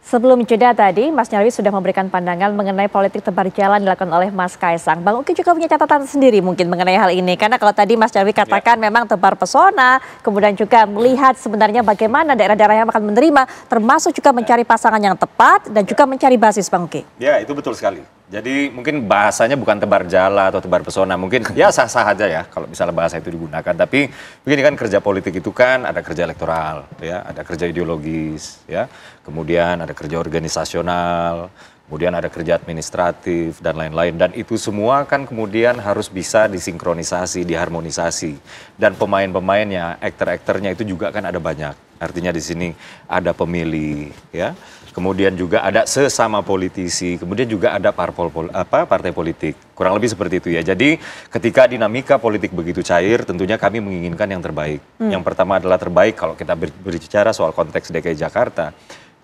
Sebelum jeda tadi, Mas Nyarwi sudah memberikan pandangan mengenai politik tebar jalan dilakukan oleh Mas Kaisang. Bang Uki juga punya catatan sendiri mungkin mengenai hal ini. Karena kalau tadi Mas Nyarwi katakan memang tebar pesona, kemudian juga melihat sebenarnya bagaimana daerah-daerah yang akan menerima, termasuk juga mencari pasangan yang tepat dan juga mencari basis, Bang Uki. Ya, itu betul sekali. Jadi mungkin bahasanya bukan tebar jala atau tebar pesona, mungkin ya sah-sah aja ya kalau misalnya bahasa itu digunakan. Tapi begini kan, kerja politik itu kan ada kerja elektoral, ya, ada kerja ideologis, ya, kemudian ada kerja organisasional, kemudian ada kerja administratif dan lain-lain. Dan itu semua kan kemudian harus bisa disinkronisasi, diharmonisasi. Dan pemain-pemainnya, aktor-aktornya itu juga kan ada banyak. Artinya di sini ada pemilih, ya. Kemudian juga ada sesama politisi, kemudian juga ada partai politik. Kurang lebih seperti itu ya. Jadi ketika dinamika politik begitu cair, tentunya kami menginginkan yang terbaik. Yang pertama adalah terbaik kalau kita berbicara soal konteks DKI Jakarta.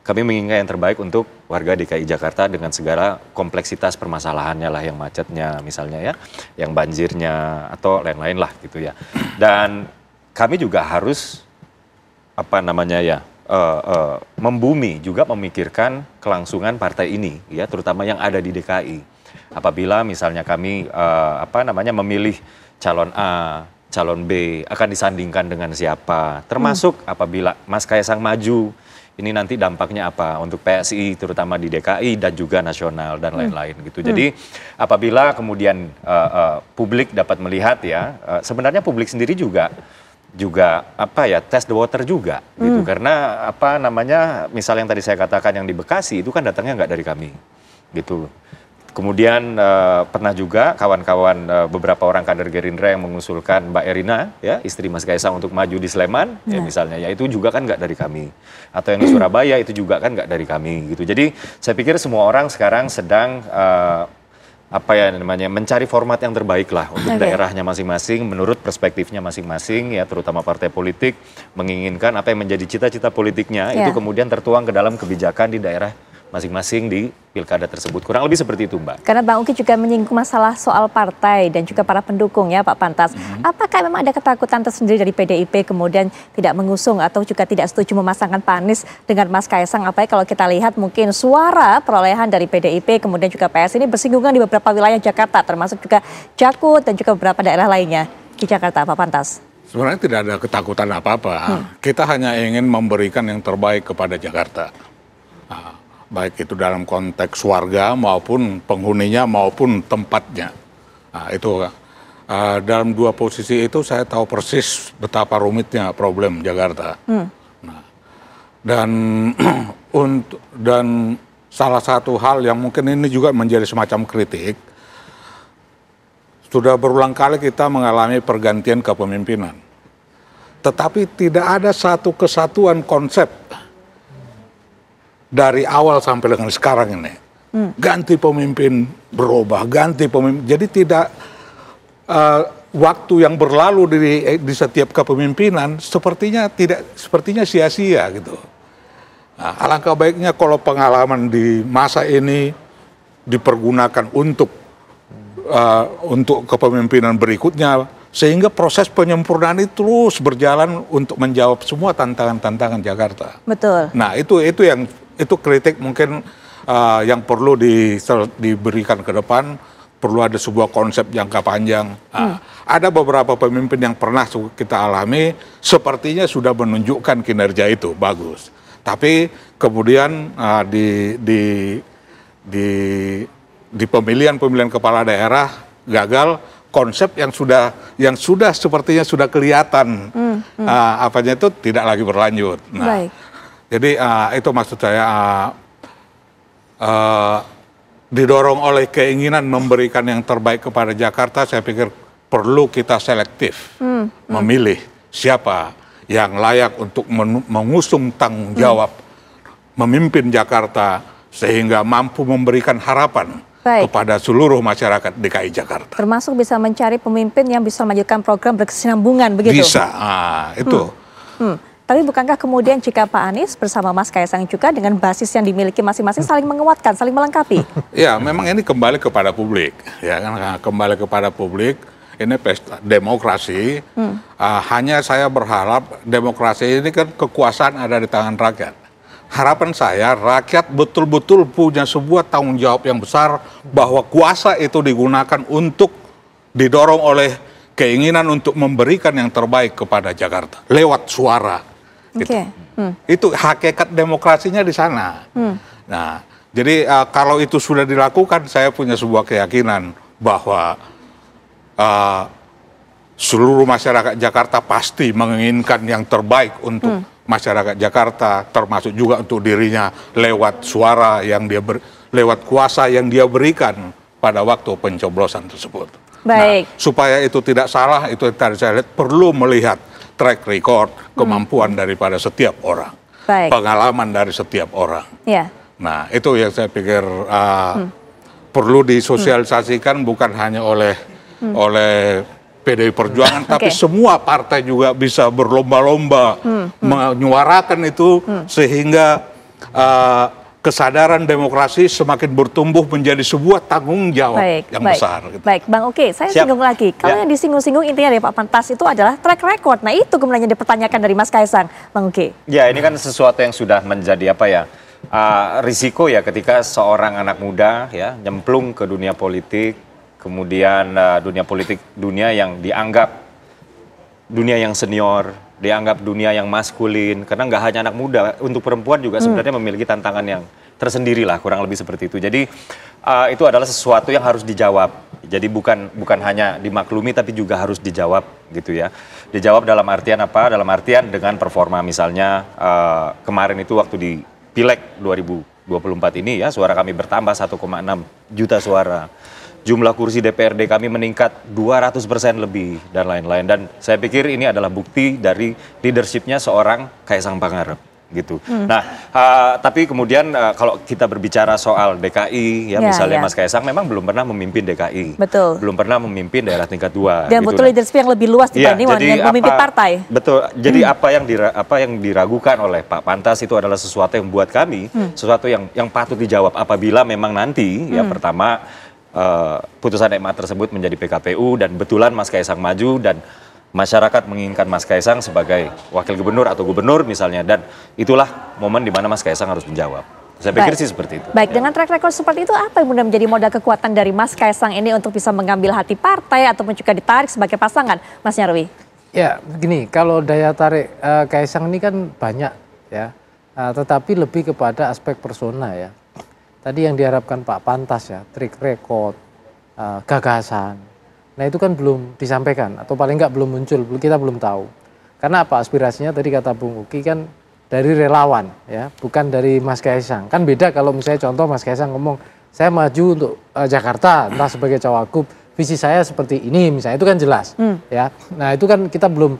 Kami menginginkan yang terbaik untuk warga DKI Jakarta dengan segala kompleksitas permasalahannya lah, yang macetnya misalnya ya, yang banjirnya atau lain-lain lah gitu ya. Dan kami juga harus membumi juga memikirkan kelangsungan partai ini ya, terutama yang ada di DKI. Apabila misalnya kami memilih calon A, calon B akan disandingkan dengan siapa, termasuk apabila Mas Kaisang maju, ini nanti dampaknya apa untuk PSI terutama di DKI dan juga nasional dan lain-lain gitu. Jadi apabila kemudian publik dapat melihat ya, sebenarnya publik sendiri juga test the water juga gitu, karena misal yang tadi saya katakan yang di Bekasi itu kan datangnya nggak dari kami gitu. Kemudian pernah juga kawan-kawan beberapa orang kader Gerindra yang mengusulkan Mbak Erina ya, istri Mas Kaisang, untuk maju di Sleman ya misalnya, ya itu juga kan nggak dari kami. Atau yang di Surabaya itu juga kan nggak dari kami gitu. Jadi saya pikir semua orang sekarang sedang mencari format yang terbaik lah untuk daerahnya masing-masing, menurut perspektifnya masing-masing ya, terutama partai politik menginginkan apa yang menjadi cita-cita politiknya itu kemudian tertuang ke dalam kebijakan di daerah masing-masing di pilkada tersebut. Kurang lebih seperti itu, Mbak. Karena Bang Uki juga menyinggung masalah soal partai dan juga para pendukung ya, Pak Pantas. Apakah memang ada ketakutan tersendiri dari PDIP kemudian tidak mengusung atau juga tidak setuju memasangkan Pak Anies dengan Mas Kaisang? Apalagi kalau kita lihat mungkin suara perolehan dari PDIP kemudian juga PS ini bersinggungan di beberapa wilayah Jakarta, termasuk juga Jakut dan juga beberapa daerah lainnya di Jakarta, Pak Pantas. Sebenarnya tidak ada ketakutan apa-apa. Kita hanya ingin memberikan yang terbaik kepada Jakarta. Baik itu dalam konteks warga maupun penghuninya maupun tempatnya. Nah, itu dalam dua posisi itu saya tahu persis betapa rumitnya problem Jakarta. Nah, dan salah satu hal yang mungkin ini juga menjadi semacam kritik, sudah berulang kali kita mengalami pergantian kepemimpinan, tetapi tidak ada satu kesatuan konsep dari awal sampai dengan sekarang ini. Ganti pemimpin, berubah, ganti pemimpin. Jadi tidak waktu yang berlalu di setiap kepemimpinan sepertinya sia-sia gitu. Nah, alangkah baiknya kalau pengalaman di masa ini dipergunakan untuk kepemimpinan berikutnya, sehingga proses penyempurnaan itu terus berjalan untuk menjawab semua tantangan-tantangan Jakarta. Betul. Nah, itu kritik mungkin yang perlu diberikan ke depan, perlu ada sebuah konsep jangka panjang. Ada beberapa pemimpin yang pernah kita alami, sepertinya sudah menunjukkan kinerja itu bagus. Tapi kemudian di pemilihan kepala daerah gagal, konsep yang sudah sepertinya sudah kelihatan itu tidak lagi berlanjut. Nah, baik. Jadi itu maksud saya, didorong oleh keinginan memberikan yang terbaik kepada Jakarta, saya pikir perlu kita selektif memilih siapa yang layak untuk mengusung tanggung jawab memimpin Jakarta sehingga mampu memberikan harapan kepada seluruh masyarakat DKI Jakarta. Termasuk bisa mencari pemimpin yang bisa melanjutkan program berkesinambungan begitu? Bisa, itu. Tapi bukankah kemudian jika Pak Anies bersama Mas Kaisang juga dengan basis yang dimiliki masing-masing saling menguatkan, saling melengkapi? Ya, memang ini kembali kepada publik, ya kan, kembali kepada publik. Ini pesta demokrasi. Hanya saya berharap demokrasi ini kan kekuasaan ada di tangan rakyat. harapan saya rakyat betul-betul punya sebuah tanggung jawab yang besar bahwa kuasa itu digunakan untuk didorong oleh keinginan untuk memberikan yang terbaik kepada Jakarta lewat suara. Gitu. Itu hakikat demokrasinya di sana. Nah, jadi kalau itu sudah dilakukan, saya punya sebuah keyakinan bahwa seluruh masyarakat Jakarta pasti menginginkan yang terbaik untuk masyarakat Jakarta, termasuk juga untuk dirinya lewat suara yang lewat kuasa yang dia berikan pada waktu pencoblosan tersebut. Baik. Nah, supaya itu tidak salah, itu tadi saya lihat perlu melihat track record, kemampuan daripada setiap orang, pengalaman dari setiap orang. Ya. Nah, itu yang saya pikir perlu disosialisasikan bukan hanya oleh PDI Perjuangan, tapi semua partai juga bisa berlomba-lomba menyuarakan itu sehingga kesadaran demokrasi semakin bertumbuh menjadi sebuah tanggung jawab yang besar. Gitu. Baik, Bang Oke, saya singgung lagi. Kalau yang disinggung-singgung intinya dari Pak Pantas itu adalah track record. Nah itu kemudian yang dipertanyakan dari Mas Kaisang, Bang Oke. Ya ini kan sesuatu yang sudah menjadi risiko ya ketika seorang anak muda ya nyemplung ke dunia politik. Kemudian dunia yang dianggap dunia yang senior, dianggap dunia yang maskulin. Karena nggak hanya anak muda, untuk perempuan juga sebenarnya memiliki tantangan yang tersendiri lah, kurang lebih seperti itu. Jadi itu adalah sesuatu yang harus dijawab. Jadi bukan hanya dimaklumi, tapi juga harus dijawab gitu ya. Dijawab dalam artian apa? Dalam artian dengan performa misalnya kemarin itu waktu di Pileg 2024 ini ya, suara kami bertambah 1,6 juta suara. Jumlah kursi DPRD kami meningkat 200% lebih dan lain-lain. Dan saya pikir ini adalah bukti dari leadershipnya seorang Kaisang Pangarep gitu. Nah, tapi kemudian kalau kita berbicara soal DKI ya misalnya Mas Kaisang memang belum pernah memimpin DKI. Betul. Belum pernah memimpin daerah tingkat 2. Dan butuh leadership yang lebih luas dibanding memimpin partai. Betul. Jadi apa yang diragukan oleh Pak Pantas itu adalah sesuatu yang buat kami, sesuatu yang patut dijawab apabila memang nanti ya pertama putusan MA tersebut menjadi PKPU dan betulan Mas Kaisang maju dan masyarakat menginginkan Mas Kaisang sebagai wakil gubernur atau gubernur misalnya, dan itulah momen di mana Mas Kaisang harus menjawab. Saya pikir sih seperti itu. Baik, dengan track record seperti itu apa yang benar menjadi modal kekuatan dari Mas Kaisang ini untuk bisa mengambil hati partai ataupun juga ditarik sebagai pasangan, Mas Nyarwi? Ya, begini, kalau daya tarik Kaisang ini kan banyak ya, tetapi lebih kepada aspek persona ya. Tadi yang diharapkan Pak Pantas ya, track record, gagasan. Nah itu kan belum disampaikan atau paling nggak belum muncul, kita belum tahu. Karena apa aspirasinya tadi kata Bung Uki kan dari relawan ya, bukan dari Mas Kaisang. Kan beda kalau misalnya contoh Mas Kaisang ngomong, saya maju untuk Jakarta entah sebagai cawagup, visi saya seperti ini misalnya, itu kan jelas ya. Nah itu kan kita belum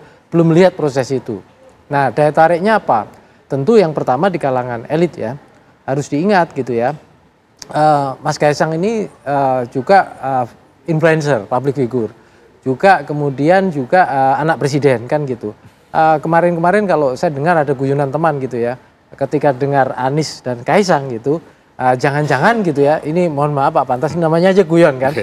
lihat proses itu. Nah daya tariknya apa? Tentu yang pertama di kalangan elit ya, harus diingat gitu ya. Mas Kaisang ini juga influencer, public figure, juga kemudian juga anak presiden kan gitu. Kemarin-kemarin kalau saya dengar ada guyonan teman gitu ya, ketika dengar Anies dan Kaisang gitu, jangan-jangan gitu ya, ini mohon maaf Pak Pantas namanya aja guyon kan,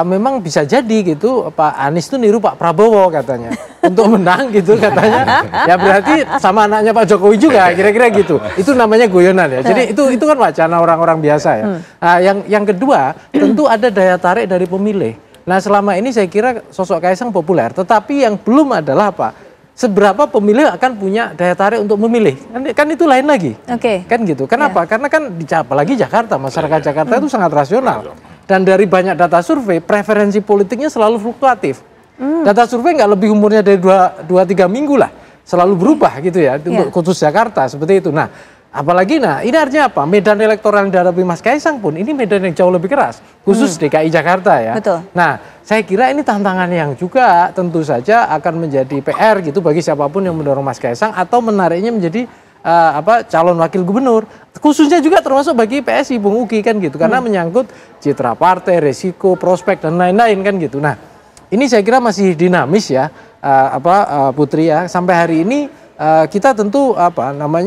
memang bisa jadi gitu Pak Anies tuh niru Pak Prabowo katanya untuk menang gitu katanya, ya berarti sama anaknya Pak Jokowi juga kira-kira gitu, itu namanya guyonan ya, jadi itu kan wacana orang-orang biasa ya. Yang kedua tentu ada daya tarik dari pemilih. Nah selama ini saya kira sosok Kaisang populer, tetapi yang belum adalah apa? Seberapa pemilih akan punya daya tarik untuk memilih, kan itu lain lagi, kan gitu. Kenapa? Karena kan apalagi Jakarta, masyarakat Jakarta itu sangat rasional, dan dari banyak data survei preferensi politiknya selalu fluktuatif. Data survei nggak lebih umurnya dari 2-3 minggu lah, selalu berubah gitu ya, untuk khusus Jakarta seperti itu. Nah apalagi ini artinya apa? Medan elektoral yang dihadapi Mas Kaisang pun ini medan yang jauh lebih keras, khusus DKI Jakarta ya. Betul. Nah saya kira ini tantangan yang juga tentu saja akan menjadi PR gitu bagi siapapun yang mendorong Mas Kaisang atau menariknya menjadi calon wakil gubernur, khususnya juga termasuk bagi PSI Bung Uki kan gitu, karena menyangkut citra partai, resiko, prospek dan lain-lain kan gitu. Nah ini saya kira masih dinamis ya, Putri ya, sampai hari ini kita tentu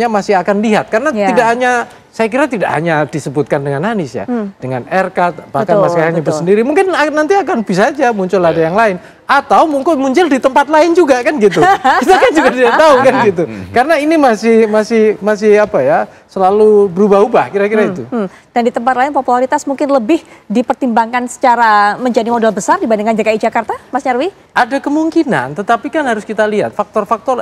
masih akan lihat, karena tidak hanya, saya kira tidak hanya disebutkan dengan Anies ya, dengan RK, bahkan Mas Kaisang nyebut sendiri, mungkin nanti akan bisa aja muncul ada yang lain, atau mungkin muncul di tempat lain juga kan gitu. Kita kan juga tidak tahu kan gitu. Karena ini masih apa ya, selalu berubah-ubah kira-kira itu. Dan di tempat lain popularitas mungkin lebih dipertimbangkan secara menjadi modal besar dibandingkan DKI Jakarta, Mas Nyarwi? Ada kemungkinan, tetapi kan harus kita lihat faktor-faktor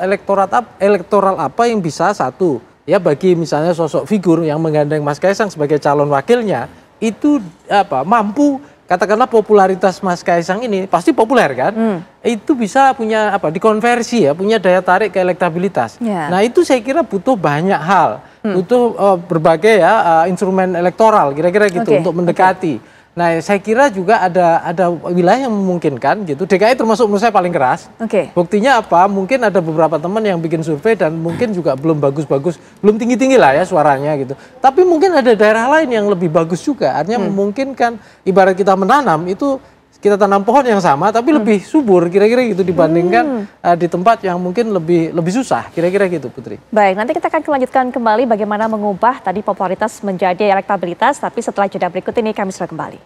elektoral apa yang bisa satu ya bagi misalnya sosok figur yang menggandeng Mas Kaisang sebagai calon wakilnya itu apa mampu katakanlah popularitas Mas Kaisang ini pasti populer kan, itu bisa punya apa dikonversi ya, punya daya tarik ke elektabilitas. Nah itu saya kira butuh banyak hal, butuh berbagai ya instrumen elektoral kira-kira gitu untuk mendekati. Nah saya kira juga ada wilayah yang memungkinkan gitu. DKI termasuk menurut saya paling keras. Buktinya apa? Mungkin ada beberapa teman yang bikin survei dan mungkin juga belum bagus-bagus, belum tinggi-tinggi lah ya suaranya gitu. Tapi mungkin ada daerah lain yang lebih bagus juga. Artinya memungkinkan ibarat kita menanam itu kita tanam pohon yang sama tapi lebih subur kira-kira gitu dibandingkan di tempat yang mungkin lebih susah kira-kira gitu Putri. Baik, nanti kita akan lanjutkan kembali bagaimana mengubah tadi popularitas menjadi elektabilitas, tapi setelah jeda berikut ini kami sudah kembali.